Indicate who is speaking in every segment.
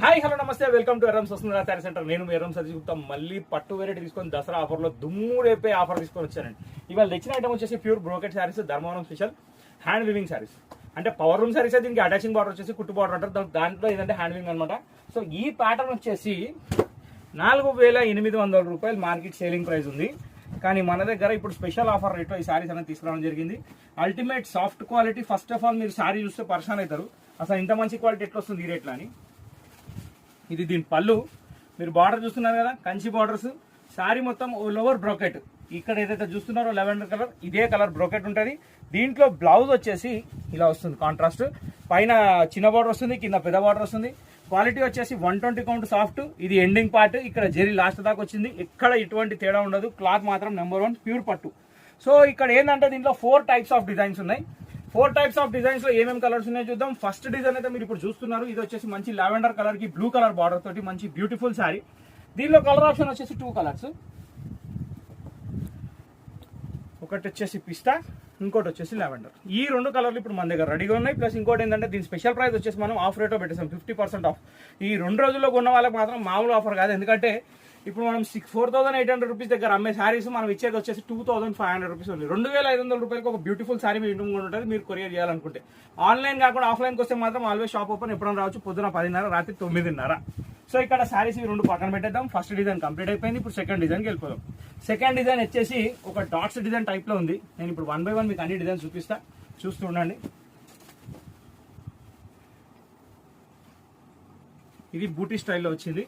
Speaker 1: Hi hello నమస్తే welcome to Errams Vasundhara sari centre. నేను మీ ఎర్రమ్స్ సతీష్ గుప్తా. మళ్ళీ పట్టు వెరైటీ తీసుకొని దసరా ఆఫర్లో దుమ్ము రేపే ఆఫర్ తీసుకొని వచ్చానండి. ఇవాళ తెచ్చిన ఐటమ్ వచ్చేసి pure brocade saris, Dharmavaram special hand weaving saris. అంటే పవర్ రూమ్ శారీస్ అయితే దీనికి అటాచింగ్ బార్డర్ వచ్చేసి కుట్టు బార్డర్ అంటారు. దాంట్లో ఏంటంటే హ్యాండ్ వీవింగ్ అనమాట. సో ఈ ప్యాటర్న్ వచ్చేసి 4,800 రూపాయలు మార్కెట్ సేలింగ్ ప్రైస్ ఉంది. కానీ మన దగ్గర ఇప్పుడు స్పెషల్ ఆఫర్ రేట్లో ఈ శారీస్ అనేది తీసుకురావడం జరిగింది. Ultimate soft quality. First of all మీరు శారీ చూస్తే పర్సన్ అవుతారు, అసలు ఇంత మంచి క్వాలిటీ ఎట్లా వస్తుంది ఈ రేట్లో అని. ఇది దీని పళ్ళు, మీరు బార్డర్ చూస్తున్నారు కదా, కంచి బార్డర్స్. శారీ మొత్తం లోవర్ బ్రోకెట్. ఇక్కడ ఏదైతే చూస్తున్నారో లెవెండర్ కలర్, ఇదే కలర్ బ్రోకెట్ ఉంటుంది. దీంట్లో బ్లౌజ్ వచ్చేసి ఇలా వస్తుంది కాంట్రాస్ట్. పైన చిన్న బార్డర్ వస్తుంది, కింద పెద్ద బార్డర్ వస్తుంది. క్వాలిటీ వచ్చేసి 120 కౌంట్ సాఫ్ట్. ఇది ఎండింగ్ పార్ట్, ఇక్కడ జెరీ లాస్ట్ దాకా వచ్చింది. ఎక్కడ ఇటువంటి తేడా ఉండదు. క్లాత్ మాత్రం నెంబర్ 1 ప్యూర్ పట్టు. సో ఇక్కడ ఏంటంటే దీంట్లో 4 టైప్స్ ఆఫ్ డిజైన్స్ ఉన్నాయి. 4 టైప్స్ ఆఫ్ డిజైన్స్ లో ఏమేమి కలర్స్ ఉన్నాయో చూద్దాం. ఫస్ట్ డిజైన్ అయితే మీరు ఇప్పుడు చూస్తున్నారు. ఇది వచ్చేసి మంచి లావెండర్ కలర్ కి బ్లూ కలర్ బార్డర్ తోటి మంచి బ్యూటిఫుల్ శారీ. దీనిలో కలర్ ఆప్షన్ వచ్చేసి 2 కలర్స్. ఒకటి వచ్చేసి పిస్తా, ఇంకోటి వచ్చేసి లావెండర్. ఈ 2 కలర్లు ఇప్పుడు మన దగ్గర రెడీగా ఉన్నాయి. ప్లస్ ఇంకోటి ఏంటంటే దీని స్పెషల్ ప్రైస్ వచ్చేసి మనం ఆఫ్ రేట్లో పెట్టేసాం, 50% ఆఫ్. ఈ 2 రోజుల్లో కొన్న వాళ్ళకి మాత్రం మామూలు ఆఫర్ కాదు. ఎందుకంటే ఇప్పుడు మనం 4,800 రూపీస్ దగ్గర అమ్మే శారీస్ మనం ఇచ్చేది వచ్చేసి 2,500 రూపీస్ ఉంది. 2,500 రూపాయలకి ఒక బ్యూటిఫుల్ శారీ మీ ఇంటి ముందు ఉంటుంది మీరు కొరియర్ చేయాలనుకుంటే. ఆన్లైన్ కాకుండా ఆఫ్లైన్కి వస్తే మాత్రం ఆల్వేస్ షాప్ ఓపెన్, ఎప్పుడైనా రావచ్చు. పొద్దున 10:30, రాత్రి 9:30. సో ఇక్కడ శారీస్ ఈ 2 పక్కన పెట్టేద్దాం. ఫస్ట్ డిజైన్ కంప్లీట్ అయిపోయింది. ఇప్పుడు సెకండ్ డిజైన్కి వెళ్ళిపోదాం. సెకండ్ డిజైన్ వచ్చేసి ఒక డాట్స్ డిజైన్ టైప్ లో ఉంది. నేను ఇప్పుడు 1 by 1 మీకు అన్ని డిజైన్ చూపిస్తా, చూస్తూ ఉండండి. ఇది బూటీ స్టైల్లో వచ్చింది,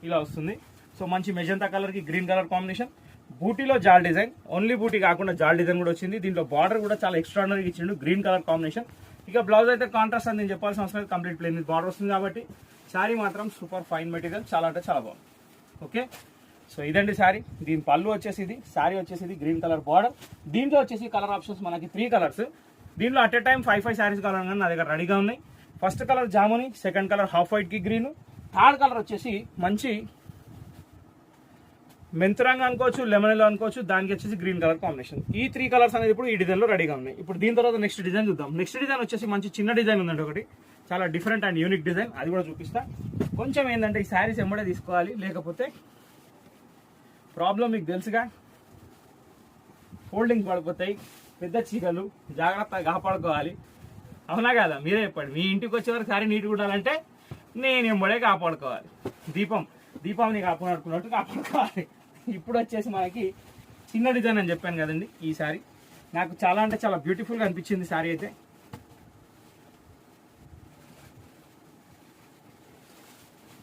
Speaker 1: ఇలా వస్తుంది. సో మంచి మెజంతా కలర్ కి గ్రీన్ కలర్ కాంబినేషన్. బూటీలో జాల్ డిజైన్, ఓన్లీ బూటీ కాకుండా జాల్ డిజైన్ కూడా వచ్చింది. దీంట్లో బార్డర్ కూడా చాలా ఎక్స్ట్రాడనరీ ఇచ్చిండు, గ్రీన్ కలర్ కాంబినేషన్. ఇక బ్లౌజ్ అయితే కాంట్రాస్ట్ అని నేను చెప్పాల్సిన అవసరం లేదు, కంప్లీట్ ప్లేన్ బార్డర్ వస్తుంది కాబట్టి శారీ మాత్రం సూపర్ ఫైన్ మెటీరియల్, చాలా అంటే చాలా బాగుంది. ఓకే, సో ఇదండి శారీ. దీని పళ్ళు వచ్చేసి ఇది, శారీ వచ్చేసి ఇది గ్రీన్ కలర్ బార్డర్. దీంట్లో వచ్చేసి కలర్ ఆప్షన్స్ మనకి 3 కలర్స్. దీంట్లో అట్ ఎ టైం 5 శారీస్ కావాలన్నా నా దగ్గర రెడీగా ఉన్నాయి. ఫస్ట్ కలర్ జాముని, సెకండ్ కలర్ హాఫ్ వైట్ కి గ్రీన్, థర్డ్ కలర్ వచ్చేసి మంచి మెంతురంగా అనుకోవచ్చు, లెమన్ అనుకోవచ్చు, దానికి వచ్చేసి గ్రీన్ కలర్ కాంబినేషన్. ఈ 3 కలర్స్ అనేది ఇప్పుడు ఈ డిజైన్ లో రెడీగా ఉన్నాయి. ఇప్పుడు దీని తర్వాత నెక్స్ట్ డిజైన్ చూద్దాం. నెక్స్ట్ డిజైన్ వచ్చేసి మంచి చిన్న డిజైన్ ఉందండి ఒకటి, చాలా డిఫరెంట్ అండ్ యూనిక్ డిజైన్. అది కూడా చూపిస్తా. కొంచెం ఏంటంటే ఈ శారీస్ ఎంబడే తీసుకోవాలి, లేకపోతే ప్రాబ్లం మీకు తెలుసుగా, ఫోల్డింగ్ పడిపోతాయి, పెద్ద చీరలు, జాగ్రత్తగా కాపాడుకోవాలి. అవునా కదా, మీరే చెప్పండి. మీ ఇంటికి వచ్చే వరకు శారీ నీట్గా ఉండాలంటే నేను ఎంబడే కాపాడుకోవాలి. దీపాన్ని కాపాడుకున్నట్టు కాపాడుకోవాలి. ఇప్పుడు వచ్చేసి మనకి చిన్న డిజైన్ అని చెప్పాను కదండి. ఈ శారీ నాకు చాలా అంటే చాలా బ్యూటిఫుల్గా అనిపించింది. శారీ అయితే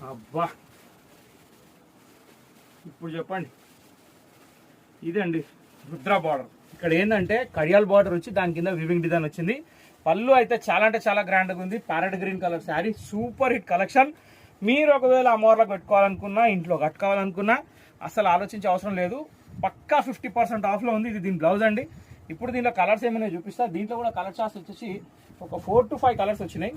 Speaker 1: అబ్బా, ఇప్పుడు చెప్పండి. ఇదండి రుద్ర బార్డర్. ఇక్కడ ఏంటంటే కడియాల్ బార్డర్ వచ్చి దాని కింద వివింగ్ డిజైన్ వచ్చింది. పళ్ళు అయితే చాలా అంటే చాలా గ్రాండ్గా ఉంది. Parrot green colour sari, super hit collection. మీరు ఒకవేళ అమ్మవార్లకు పెట్టుకోవాలనుకున్నా, ఇంట్లో కట్టుకోవాలనుకున్నా అసలు ఆలోచించే అవసరం లేదు. పక్కా 50% ఆఫ్లో ఉంది. ఇది దీని బ్లౌజ్ అండి. ఇప్పుడు దీంట్లో కలర్స్ ఏమైనా చూపిస్తా. దీంట్లో కూడా కలర్ చార్ట్స్ వచ్చేసి ఒక 4 to 5 కలర్స్ వచ్చినాయి.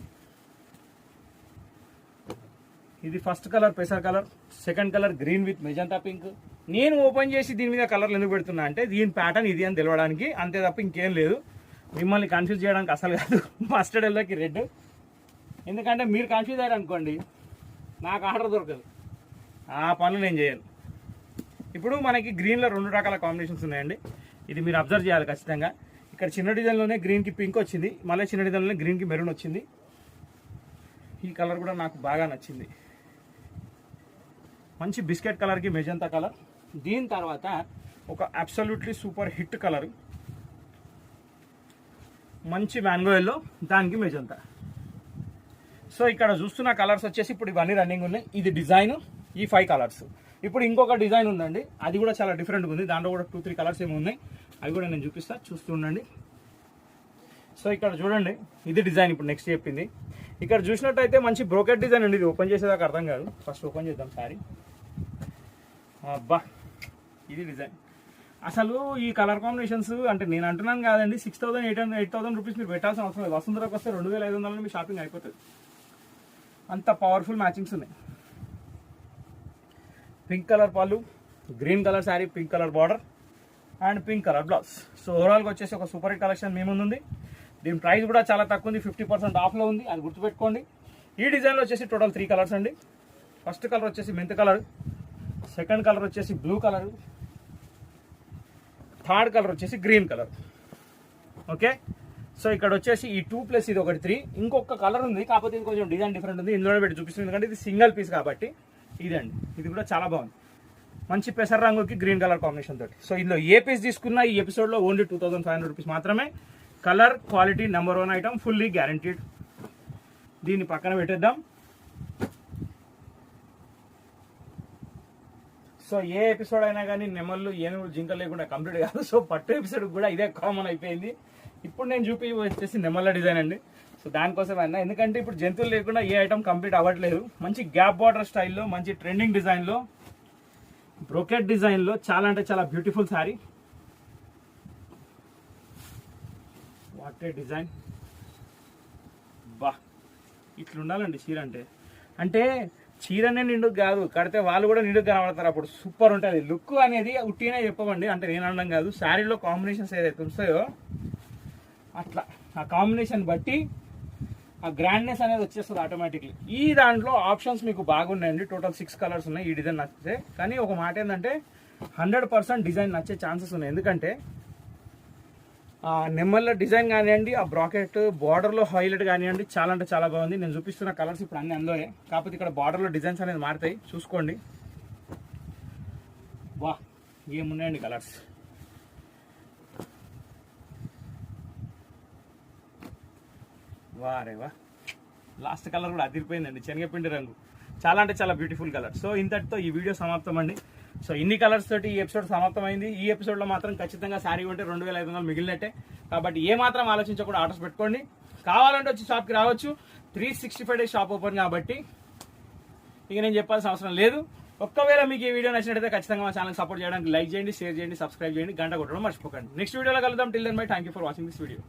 Speaker 1: ఇది ఫస్ట్ కలర్ పెసర్ colour, second colour green with magenta pink. నేను ఓపెన్ చేసి దీని మీద కలర్లు ఎందుకు పెడుతున్నా అంటే దీని ప్యాటర్న్ ఇది అని తెలవడానికి, అంతే తప్ప ఇంకేం లేదు. మిమ్మల్ని కన్ఫ్యూజ్ చేయడానికి అసలు కాదు. మస్టర్డ్ ఎల్లోకి రెడ్. ఎందుకంటే మీరు కన్ఫ్యూజ్ అయ్యారు అనుకోండి, నాకు ఆర్డర్ దొరకదు, ఆ పనులు నేను చేయను. ఇప్పుడు మనకి గ్రీన్లో 2 రకాల కాంబినేషన్స్ ఉన్నాయండి. ఇది మీరు అబ్జర్వ్ చేయాలి ఖచ్చితంగా. ఇక్కడ చిన్న డిజైన్లోనే గ్రీన్కి పింక్ వచ్చింది, మళ్ళీ చిన్న డిజైన్లోనే గ్రీన్కి మెరూన్ వచ్చింది. ఈ కలర్ కూడా నాకు బాగా నచ్చింది, మంచి బిస్కెట్ కలర్కి మెజంతా కలర్. దీని తర్వాత ఒక అబ్సల్యూట్లీ సూపర్ హిట్ కలర్, మంచి మ్యాంగో ఎల్లో, దానికి మెజంతా. సో ఇక్కడ చూస్తున్న కలర్స్ వచ్చేసి ఇప్పుడు ఇవన్నీ రన్నింగ్ ఉన్నాయి. ఇది డిజైన్, ఈ 5 కలర్స్. ఇప్పుడు ఇంకొక డిజైన్ ఉందండి, అది కూడా చాలా డిఫరెంట్గా ఉంది. దాంట్లో కూడా 2-3 కలర్స్ ఏమి ఉన్నాయి, అవి కూడా నేను చూపిస్తా, చూస్తూ ఉండండి. సో ఇక్కడ చూడండి, ఇది డిజైన్ ఇప్పుడు నెక్స్ట్ చెప్పింది. ఇక్కడ చూసినట్టయితే మంచి బ్రోకెట్ డిజైన్ అండి. ఇది ఓపెన్ చేసేదాకా అర్థం కాదు. ఫస్ట్ ఓపెన్ చేద్దాం శారీ. అబ్బా, ఇది డిజైన్. అసలు ఈ కలర్ కాంబినేషన్స్ అంటే నేను అంటున్నాను కాదండి, 6,800 రూపీస్ మీరు పెట్టాల్సిన అవసరం లేదు. వసుంధరకు వస్తే 2,500 మీ షాపింగ్ అయిపోతుంది. అంత పవర్ఫుల్ మ్యాచింగ్స్ ఉన్నాయి. పింక్ కలర్ పళ్ళు, green colour sari, pink colour border and pink colour blouse. So ఓవరాల్గా వచ్చేసి ఒక సూపర్ హిట్ కలెక్షన్ మీ ముందు ఉంది. దీని ప్రైస్ కూడా చాలా తక్కువ ఉంది, 50% ఆఫ్లో ఉంది, అది గుర్తుపెట్టుకోండి. ఈ డిజైన్లో వచ్చేసి టోటల్ 3 కలర్స్ అండి. ఫస్ట్ కలర్ వచ్చేసి మెంత్ కలర్, సెకండ్ కలర్ వచ్చేసి బ్లూ కలర్, థర్డ్ కలర్ వచ్చేసి గ్రీన్ కలర్. ఓకే, సో ఇక్కడ వచ్చేసి ఈ 2 ప్లస్ ఇది ఒకటి 3, ఇంకొక కలర్ ఉంది, కాకపోతే ఇది కొంచెం డిజైన్ డిఫరెంట్ ఉంది, ఇందులోనే పెట్టి చూపిస్తుంది ఎందుకంటే ఇది సింగిల్ పీస్ కాబట్టి. ఇదండి, ఇది కూడా చాలా బాగుంది, మంచి పెసర రంగుకి గ్రీన్ కలర్ కాంబినేషన్ తోటి. సో ఇందులో ఏ పీస్ తీసుకున్నా ఈ ఎపిసోడ్లో ఓన్లీ 2500 రూపీస్ మాత్రమే. Colour quality number 1 item, fully guaranteed. దీన్ని పక్కన పెట్టేద్దాం. సో ఏ ఎపిసోడ్ అయినా కానీ నెమళ్ళు ఏనుగులు జింకలు లేకుండా కంప్లీట్ కాదు. సో పట్టు ఎపిసోడ్ కూడా ఇదే కామన్ అయిపోయింది. ఇప్పుడు నేను వచ్చేసి నెమళ్ళ డిజైన్ అండి. సో దానికోసం అయినా, ఎందుకంటే ఇప్పుడు జంతువులు లేకుండా ఏ ఐటమ్ కంప్లీట్ అవ్వట్లేదు. మంచి గ్యాప్ బార్డర్ స్టైల్లో, మంచి ట్రెండింగ్ డిజైన్లో, బ్రోకెట్ డిజైన్లో, చాలా అంటే చాలా beautiful sari. What a design, బా ఇట్లా ఉండాలండి చీర అంటే. అంటే చీరనే నిండుకు కాదు, కడితే వాళ్ళు కూడా నిండుకు కనబడతారు, అప్పుడు సూపర్ ఉంటుంది లుక్ అనేది. ఉట్టినే చెప్పమండి, అంటే నేను అనడం కాదు, శారీలో కాంబినేషన్స్ ఏదైతే వస్తాయో అట్లా ఆ కాంబినేషన్ బట్టి ఆ గ్రాండ్నెస్ అనేది వచ్చేస్తుంది ఆటోమేటిక్లీ. ఈ దాంట్లో ఆప్షన్స్ మీకు బాగున్నాయండి, టోటల్ 6 కలర్స్ ఉన్నాయి. ఈ డిజైన్ నచ్చితే, కానీ ఒక మాట ఏంటంటే 100% డిజైన్ నచ్చే ఛాన్సెస్ ఉన్నాయి. ఎందుకంటే ఆ నెమ్మల డిజైన్ కానివ్వండి, ఆ బ్రాకెట్ బార్డర్లో హైలైట్ కానివ్వండి, చాలా అంటే చాలా బాగుంది. నేను చూపిస్తున్న కలర్స్ ఇప్పుడు అన్ని అందులోనే, కాకపోతే ఇక్కడ బార్డర్లో డిజైన్స్ అనేది మారుతాయి, చూసుకోండి. వా ఏమున్నాయండి కలర్స్, వారే వా. లాస్ట్ కలర్ కూడా అదిరిపోయిందండి, శనగపిండి రంగు, చాలా అంటే చాలా బ్యూటిఫుల్ కలర్. సో ఇంతటితో ఈ వీడియో సమాప్తం అండి. సో ఇన్ని కలర్స్ తోటి ఈ ఎపిసోడ్ సమాప్తమైంది. ఈ ఎపిసోడ్లో మాత్రం ఖచ్చితంగా శారీ కొంటే 2500 మిగిలినట్టే. కాబట్టి ఏ మాత్రం ఆలోచించకుండా ఆర్డర్స్ పెట్టుకోండి. కావాలంటే వచ్చి షాప్కి రావచ్చు, 365 డేస్ షాప్ ఓపెన్ కాబట్టి ఇక నేను చెప్పాల్సిన అవసరం లేదు. ఒక్కవేళ మీకు ఈ వీడియో నచ్చినట్టయితే ఖచ్చితంగా మా ఛానల్ సపోర్ట్ చేయడానికి లైక్ చేయండి, షేర్ చేయండి, సబ్స్క్రైబ్ చేయండి, గంట కొట్టడం మర్చిపోకండి. నెక్స్ట్ వీడియోలో కలుద్దాం. Till then bye, thank you for watching this video.